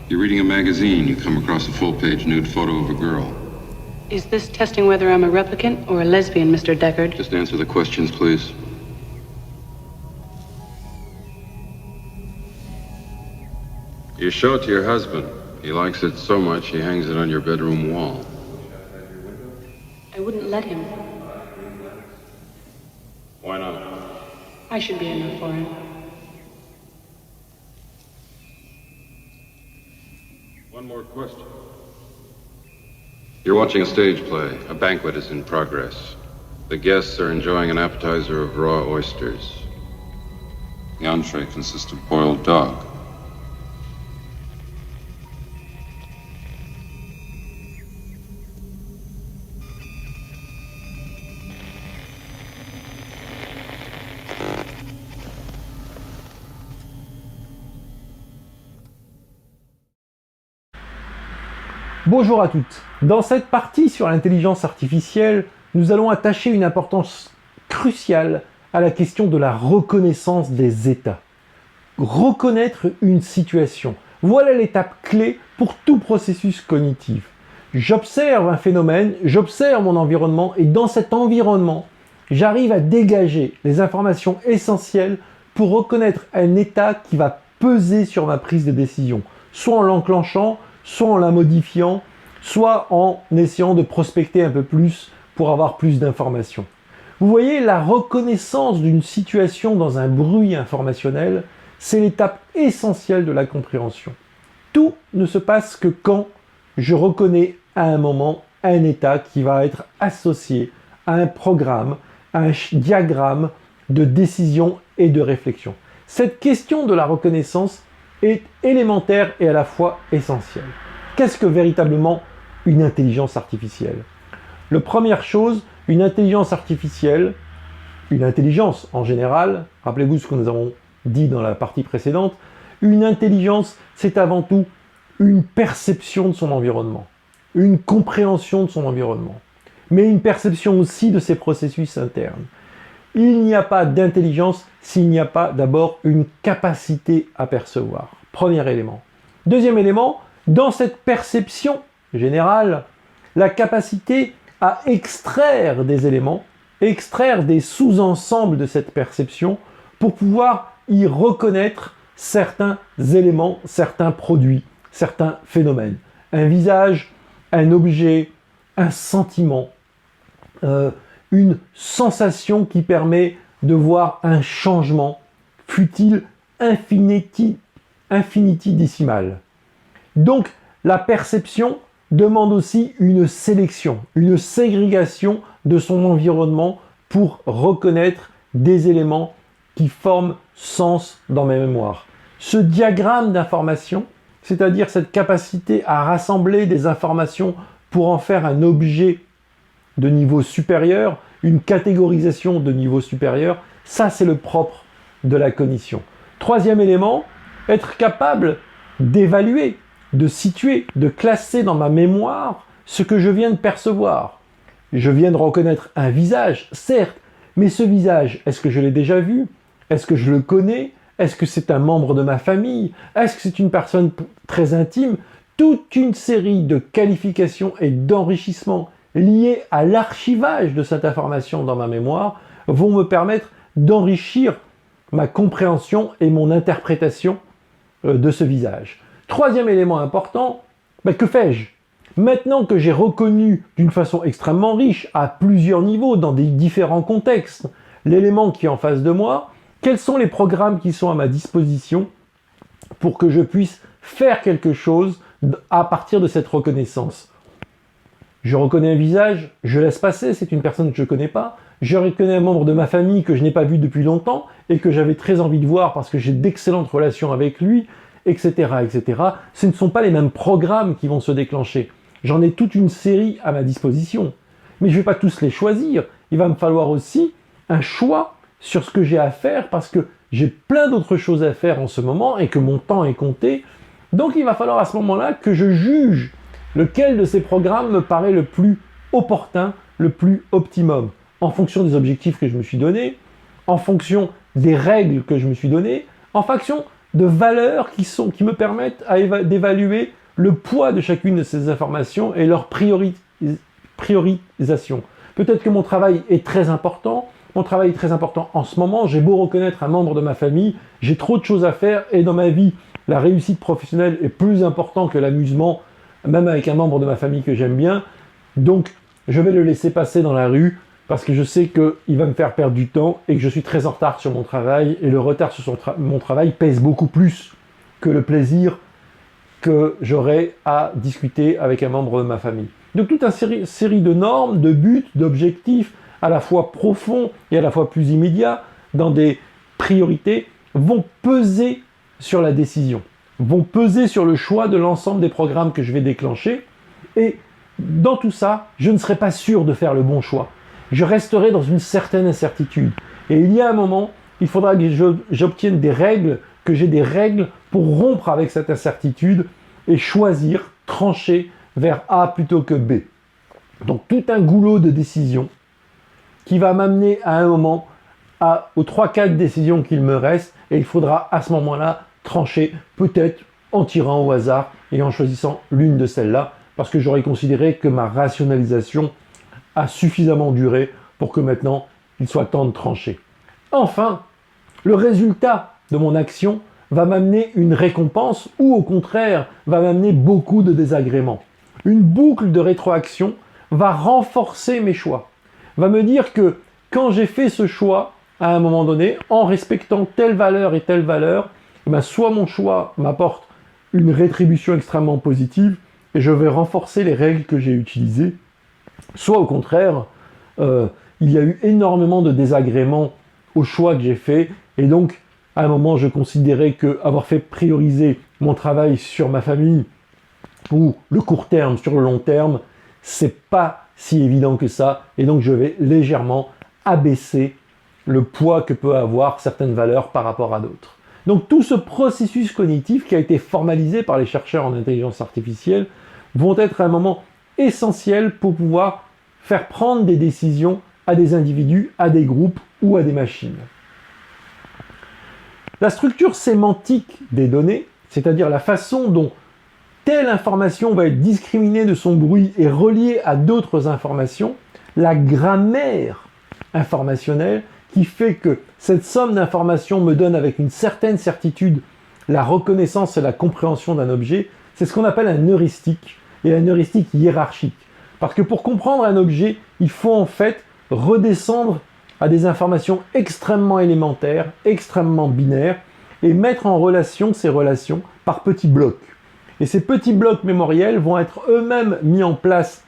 You're reading a magazine, you come across a full-page nude photo of a girl. Is this testing whether I'm a replicant or a lesbian, Mr. Deckard? Just answer the questions, please. You show it to your husband. He likes it so much, he hangs it on your bedroom wall. I wouldn't let him. Why not? I should be enough for him. One more question. You're watching a stage play. A banquet is in progress. The guests are enjoying an appetizer of raw oysters. The entree consists of boiled dog. Bonjour à toutes. Dans cette partie sur l'intelligence artificielle, nous allons attacher une importance cruciale à la question de la reconnaissance des états. Reconnaître une situation. Voilà l'étape clé pour tout processus cognitif. J'observe un phénomène, j'observe mon environnement et dans cet environnement, j'arrive à dégager les informations essentielles pour reconnaître un état qui va peser sur ma prise de décision, soit en l'enclenchant, soit en la modifiant, soit en essayant de prospecter un peu plus pour avoir plus d'informations. Vous voyez, la reconnaissance d'une situation dans un bruit informationnel, c'est l'étape essentielle de la compréhension. Tout ne se passe que quand je reconnais à un moment un état qui va être associé à un programme, à un diagramme de décision et de réflexion. Cette question de la reconnaissance est élémentaire et à la fois essentielle. Qu'est-ce que véritablement une intelligence artificielle? La première chose, une intelligence artificielle, une intelligence en général, rappelez-vous ce que nous avons dit dans la partie précédente, une intelligence, c'est avant tout une perception de son environnement, une compréhension de son environnement, mais une perception aussi de ses processus internes. Il n'y a pas d'intelligence s'il n'y a pas d'abord une capacité à percevoir. Premier élément. Deuxième élément, dans cette perception générale, la capacité à extraire des éléments, extraire des sous-ensembles de cette perception pour pouvoir y reconnaître certains éléments, certains produits, certains phénomènes. Un visage, un objet, un sentiment, une sensation qui permet de voir un changement, fût-il infinitésimal. Donc, la perception demande aussi une sélection, une ségrégation de son environnement pour reconnaître des éléments qui forment sens dans mes mémoires. Ce diagramme d'information, c'est-à-dire cette capacité à rassembler des informations pour en faire un objet de niveau supérieur, une catégorisation de niveau supérieur, ça c'est le propre de la cognition. Troisième élément, être capable d'évaluer, de situer, de classer dans ma mémoire ce que je viens de percevoir. Je viens de reconnaître un visage, certes, mais ce visage, est-ce que je l'ai déjà vu? Est-ce que je le connais? Est-ce que c'est un membre de ma famille? Est-ce que c'est une personne très intime? Toute une série de qualifications et d'enrichissements liés à l'archivage de cette information dans ma mémoire vont me permettre d'enrichir ma compréhension et mon interprétation de ce visage. Troisième élément important, que fais-je? Maintenant que j'ai reconnu d'une façon extrêmement riche, à plusieurs niveaux, dans des différents contextes, l'élément qui est en face de moi, quels sont les programmes qui sont à ma disposition pour que je puisse faire quelque chose à partir de cette reconnaissance? Je reconnais un visage, je laisse passer, c'est une personne que je ne connais pas. Je reconnais un membre de ma famille que je n'ai pas vu depuis longtemps et que j'avais très envie de voir parce que j'ai d'excellentes relations avec lui, etc., etc. Ce ne sont pas les mêmes programmes qui vont se déclencher. J'en ai toute une série à ma disposition. Mais je ne vais pas tous les choisir. Il va me falloir aussi un choix sur ce que j'ai à faire parce que j'ai plein d'autres choses à faire en ce moment et que mon temps est compté. Donc il va falloir à ce moment-là que je juge lequel de ces programmes me paraît le plus opportun, le plus optimum, en fonction des objectifs que je me suis donnés, en fonction des règles que je me suis données, en fonction de valeurs qui me permettent d'évaluer le poids de chacune de ces informations et leur priorisation. Peut-être que mon travail est très important. Mon travail est très important en ce moment. J'ai beau reconnaître un membre de ma famille, j'ai trop de choses à faire et dans ma vie, la réussite professionnelle est plus importante que l'amusement, même avec un membre de ma famille que j'aime bien. Donc, je vais le laisser passer dans la rue parce que je sais qu'il va me faire perdre du temps et que je suis très en retard sur mon travail. Et le retard sur mon travail pèse beaucoup plus que le plaisir que j'aurai à discuter avec un membre de ma famille. Donc, toute une série de normes, de buts, d'objectifs, à la fois profonds et à la fois plus immédiats, dans des priorités, vont peser sur la décision, vont peser sur le choix de l'ensemble des programmes que je vais déclencher. Et dans tout ça, je ne serai pas sûr de faire le bon choix. Je resterai dans une certaine incertitude. Et il y a un moment, il faudra que j'obtienne des règles, que j'ai des règles pour rompre avec cette incertitude et choisir, trancher vers A plutôt que B. Donc tout un goulot de décisions qui va m'amener à un moment aux 3-4 décisions qu'il me reste et il faudra à ce moment-là trancher, peut-être en tirant au hasard et en choisissant l'une de celles-là parce que j'aurais considéré que ma rationalisation a suffisamment duré pour que maintenant il soit temps de trancher. Enfin, le résultat de mon action va m'amener une récompense ou au contraire va m'amener beaucoup de désagréments. Une boucle de rétroaction va renforcer mes choix, va me dire que quand j'ai fait ce choix à un moment donné, en respectant telle valeur et telle valeur, soit mon choix m'apporte une rétribution extrêmement positive et je vais renforcer les règles que j'ai utilisées, soit au contraire, il y a eu énormément de désagréments au choix que j'ai fait et donc à un moment je considérais qu'avoir fait prioriser mon travail sur ma famille ou le court terme sur le long terme, c'est pas si évident que ça et donc je vais légèrement abaisser le poids que peut avoir certaines valeurs par rapport à d'autres. Donc tout ce processus cognitif qui a été formalisé par les chercheurs en intelligence artificielle vont être un moment essentiel pour pouvoir faire prendre des décisions à des individus, à des groupes ou à des machines. La structure sémantique des données, c'est-à-dire la façon dont telle information va être discriminée de son bruit et reliée à d'autres informations, la grammaire informationnelle qui fait que cette somme d'informations me donne avec une certaine certitude la reconnaissance et la compréhension d'un objet, c'est ce qu'on appelle un heuristique, et un heuristique hiérarchique. Parce que pour comprendre un objet, il faut en fait redescendre à des informations extrêmement élémentaires, extrêmement binaires, et mettre en relation ces relations par petits blocs. Et ces petits blocs mémoriels vont être eux-mêmes mis en place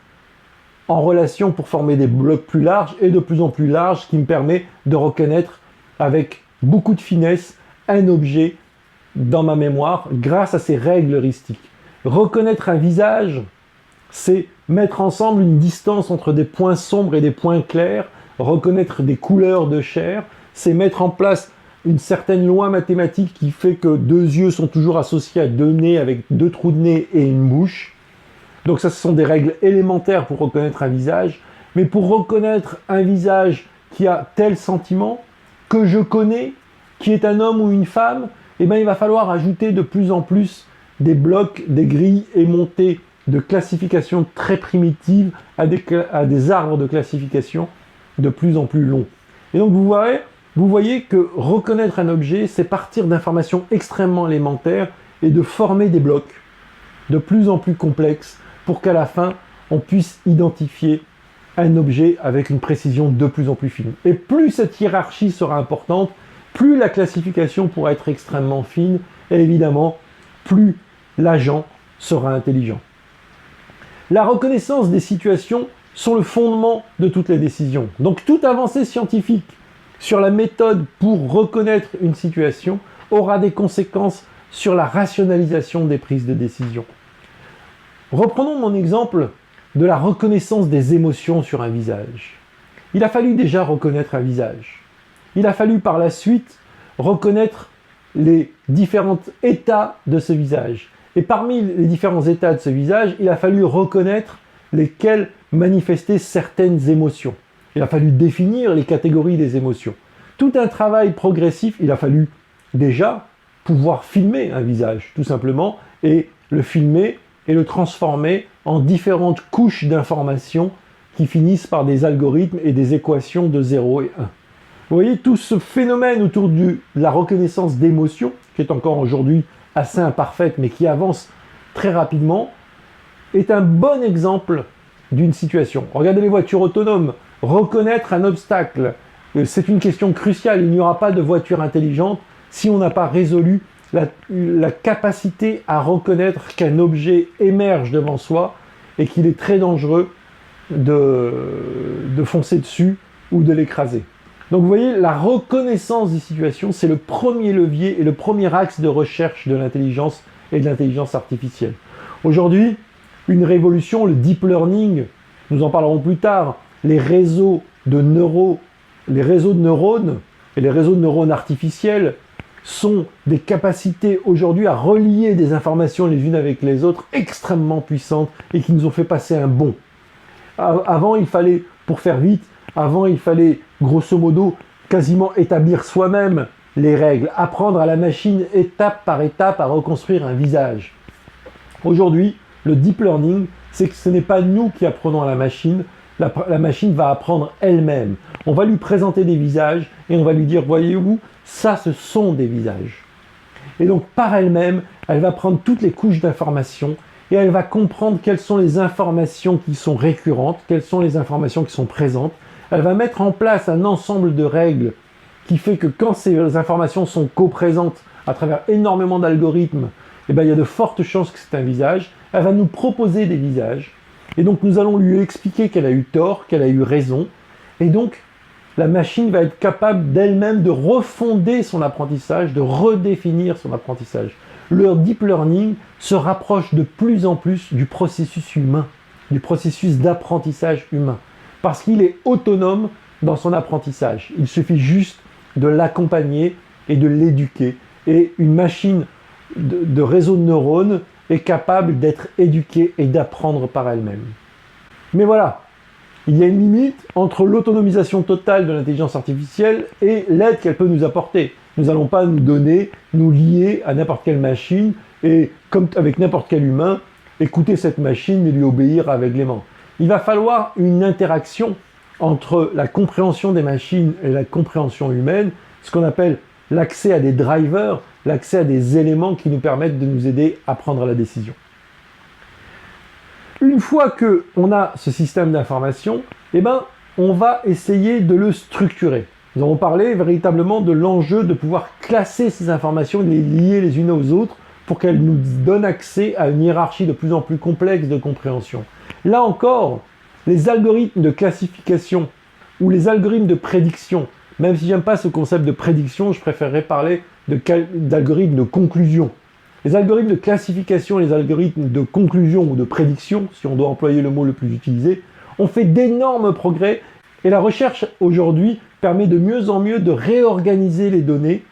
en relation pour former des blocs plus larges et de plus en plus larges, qui me permet de reconnaître avec beaucoup de finesse un objet dans ma mémoire grâce à ces règles heuristiques. Reconnaître un visage, c'est mettre ensemble une distance entre des points sombres et des points clairs. Reconnaître des couleurs de chair, c'est mettre en place une certaine loi mathématique qui fait que deux yeux sont toujours associés à deux nez avec deux trous de nez et une bouche. Donc ça, ce sont des règles élémentaires pour reconnaître un visage. Mais pour reconnaître un visage qui a tel sentiment, que je connais, qui est un homme ou une femme, eh bien, il va falloir ajouter de plus en plus des blocs, des grilles et monter de classification très primitives à des arbres de classification de plus en plus longs. Et donc vous voyez que reconnaître un objet, c'est partir d'informations extrêmement élémentaires et de former des blocs de plus en plus complexes pour qu'à la fin, on puisse identifier un objet avec une précision de plus en plus fine. Et plus cette hiérarchie sera importante, plus la classification pourra être extrêmement fine, et évidemment, plus l'agent sera intelligent. La reconnaissance des situations sont le fondement de toutes les décisions. Donc toute avancée scientifique sur la méthode pour reconnaître une situation aura des conséquences sur la rationalisation des prises de décision. Reprenons mon exemple de la reconnaissance des émotions sur un visage. Il a fallu déjà reconnaître un visage. Il a fallu par la suite reconnaître les différents états de ce visage. Et parmi les différents états de ce visage, il a fallu reconnaître lesquels manifestaient certaines émotions. Il a fallu définir les catégories des émotions. Tout un travail progressif, il a fallu déjà pouvoir filmer un visage, tout simplement, et le filmer et le transformer en différentes couches d'informations qui finissent par des algorithmes et des équations de 0 et 1. Vous voyez, tout ce phénomène autour de la reconnaissance d'émotions, qui est encore aujourd'hui assez imparfaite, mais qui avance très rapidement, est un bon exemple d'une situation. Regardez les voitures autonomes. Reconnaître un obstacle, c'est une question cruciale. Il n'y aura pas de voiture intelligente si on n'a pas résolu la capacité à reconnaître qu'un objet émerge devant soi et qu'il est très dangereux de foncer dessus ou de l'écraser. Donc vous voyez, la reconnaissance des situations, c'est le premier levier et le premier axe de recherche de l'intelligence et de l'intelligence artificielle. Aujourd'hui, une révolution, le deep learning, nous en parlerons plus tard, les réseaux de neurones et les réseaux de neurones artificiels sont des capacités aujourd'hui à relier des informations les unes avec les autres extrêmement puissantes et qui nous ont fait passer un bond. Avant, il fallait, pour faire vite, grosso modo quasiment établir soi-même les règles, apprendre à la machine étape par étape à reconstruire un visage. Aujourd'hui, le deep learning, c'est que ce n'est pas nous qui apprenons à la machine va apprendre elle-même. On va lui présenter des visages et on va lui dire, voyez-vous, ça ce sont des visages. Et donc par elle-même, elle va prendre toutes les couches d'informations et elle va comprendre quelles sont les informations qui sont récurrentes, quelles sont les informations qui sont présentes. Elle va mettre en place un ensemble de règles qui fait que quand ces informations sont coprésentes à travers énormément d'algorithmes, il y a de fortes chances que c'est un visage. Elle va nous proposer des visages. Et donc nous allons lui expliquer qu'elle a eu tort, qu'elle a eu raison. Et donc la machine va être capable d'elle-même de refonder son apprentissage, de redéfinir son apprentissage. Le deep learning se rapproche de plus en plus du processus humain, du processus d'apprentissage humain. Parce qu'il est autonome dans son apprentissage. Il suffit juste de l'accompagner et de l'éduquer. Et une machine de réseau de neurones est capable d'être éduquée et d'apprendre par elle-même. Mais voilà, il y a une limite entre l'autonomisation totale de l'intelligence artificielle et l'aide qu'elle peut nous apporter. Nous n'allons pas nous lier à n'importe quelle machine et, comme avec n'importe quel humain, écouter cette machine et lui obéir aveuglément. Il va falloir une interaction entre la compréhension des machines et la compréhension humaine, ce qu'on appelle l'accès à des drivers, l'accès à des éléments qui nous permettent de nous aider à prendre la décision. Une fois qu'on a ce système d'information, on va essayer de le structurer. Nous avons parlé véritablement de l'enjeu de pouvoir classer ces informations, de les lier les unes aux autres pour qu'elles nous donnent accès à une hiérarchie de plus en plus complexe de compréhension. Là encore, les algorithmes de classification ou les algorithmes de prédiction, même si j'aime pas ce concept de prédiction, je préférerais parler d'algorithmes de conclusion. Les algorithmes de classification et les algorithmes de conclusion ou de prédiction, si on doit employer le mot le plus utilisé, ont fait d'énormes progrès et la recherche aujourd'hui permet de mieux en mieux de réorganiser les données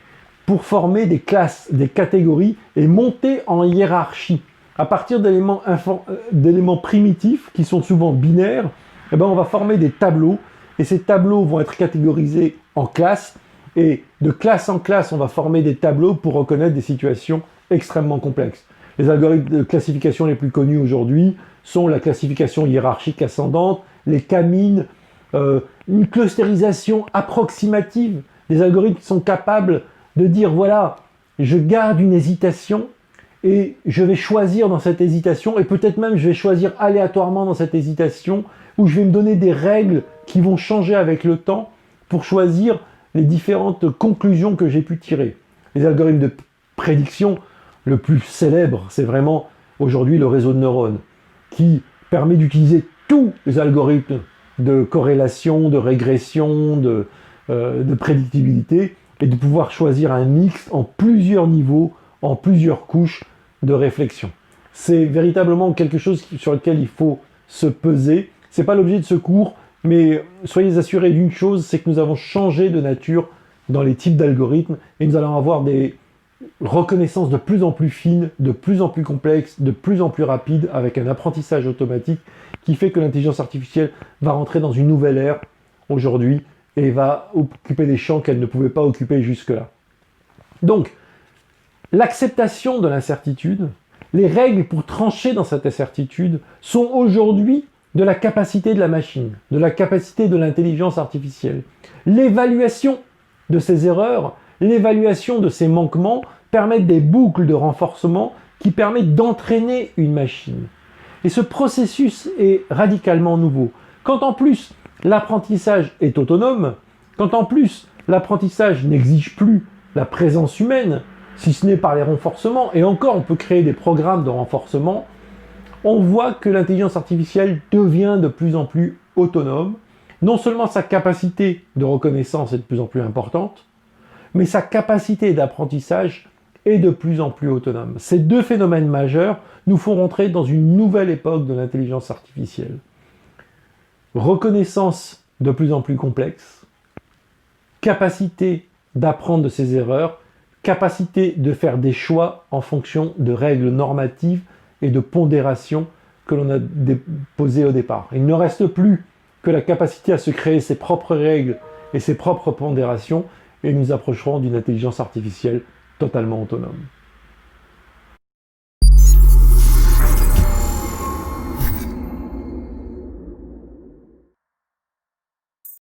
pour former des classes, des catégories et monter en hiérarchie. À partir d'éléments primitifs qui sont souvent binaires, on va former des tableaux et ces tableaux vont être catégorisés en classes et de classe en classe, on va former des tableaux pour reconnaître des situations extrêmement complexes. Les algorithmes de classification les plus connus aujourd'hui sont la classification hiérarchique ascendante, les camines, une clusterisation approximative, des algorithmes qui sont capables de dire voilà, je garde une hésitation et je vais choisir dans cette hésitation et peut-être même je vais choisir aléatoirement dans cette hésitation où je vais me donner des règles qui vont changer avec le temps pour choisir les différentes conclusions que j'ai pu tirer. Les algorithmes de prédiction, le plus célèbre, c'est vraiment aujourd'hui le réseau de neurones qui permet d'utiliser tous les algorithmes de corrélation, de régression, de prédictibilité et de pouvoir choisir un mix en plusieurs niveaux, en plusieurs couches de réflexion. C'est véritablement quelque chose sur lequel il faut se peser. Ce n'est pas l'objet de ce cours, mais soyez assurés d'une chose, c'est que nous avons changé de nature dans les types d'algorithmes et nous allons avoir des reconnaissances de plus en plus fines, de plus en plus complexes, de plus en plus rapides, avec un apprentissage automatique qui fait que l'intelligence artificielle va rentrer dans une nouvelle ère aujourd'hui et va occuper des champs qu'elle ne pouvait pas occuper jusque-là. Donc, L'acceptation de l'incertitude, les règles pour trancher dans cette incertitude sont aujourd'hui de la capacité de la machine, de la capacité de l'intelligence artificielle. L'évaluation de ces erreurs, l'évaluation de ces manquements permettent des boucles de renforcement qui permettent d'entraîner une machine. Et ce processus est radicalement nouveau. Quand en plus l'apprentissage est autonome, quand en plus l'apprentissage n'exige plus la présence humaine, si ce n'est par les renforcements, et encore on peut créer des programmes de renforcement, on voit que l'intelligence artificielle devient de plus en plus autonome. Non seulement sa capacité de reconnaissance est de plus en plus importante, mais sa capacité d'apprentissage est de plus en plus autonome. Ces deux phénomènes majeurs nous font rentrer dans une nouvelle époque de l'intelligence artificielle. Reconnaissance de plus en plus complexe, capacité d'apprendre de ses erreurs, capacité de faire des choix en fonction de règles normatives et de pondération que l'on a déposées au départ. Il ne reste plus que la capacité à se créer ses propres règles et ses propres pondérations, et nous approcherons d'une intelligence artificielle totalement autonome.